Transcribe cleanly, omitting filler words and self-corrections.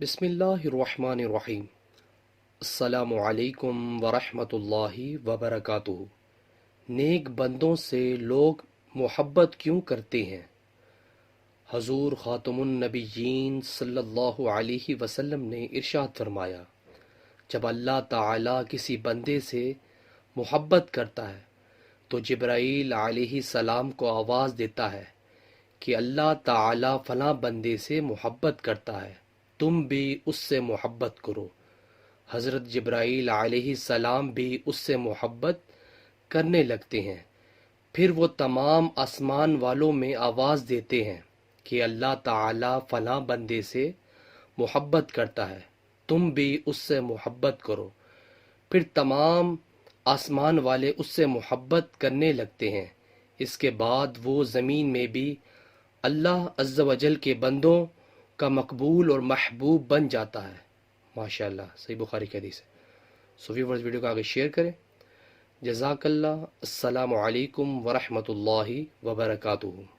بسم اللہ الرحمن الرحیم۔ السلام علیکم ورحمۃ اللہ وبرکاتہ۔ نیک بندوں سے لوگ محبت کیوں کرتے ہیں؟ حضور خاتم النبیین صلی اللہ علیہ وسلم نے ارشاد فرمایا، جب اللہ تعالیٰ کسی بندے سے محبت کرتا ہے تو جبرائیل علیہ السلام کو آواز دیتا ہے کہ اللہ تعالیٰ فلاں بندے سے محبت کرتا ہے، تم بھی اس سے محبت کرو۔ حضرت جبرائیل علیہ السلام بھی اس سے محبت کرنے لگتے ہیں، پھر وہ تمام آسمان والوں میں آواز دیتے ہیں کہ اللہ تعالیٰ فلاں بندے سے محبت کرتا ہے، تم بھی اس سے محبت کرو۔ پھر تمام آسمان والے اس سے محبت کرنے لگتے ہیں۔ اس کے بعد وہ زمین میں بھی اللہ عز و جل کے بندوں کا مقبول اور محبوب بن جاتا ہے۔ ماشاءاللہ، صحیح بخاری کی حدیث ہے۔ سو ویورز، ویڈیو کو آگے شیئر کریں۔ جزاک اللہ۔ السلام علیکم ورحمۃ اللہ وبرکاتہ۔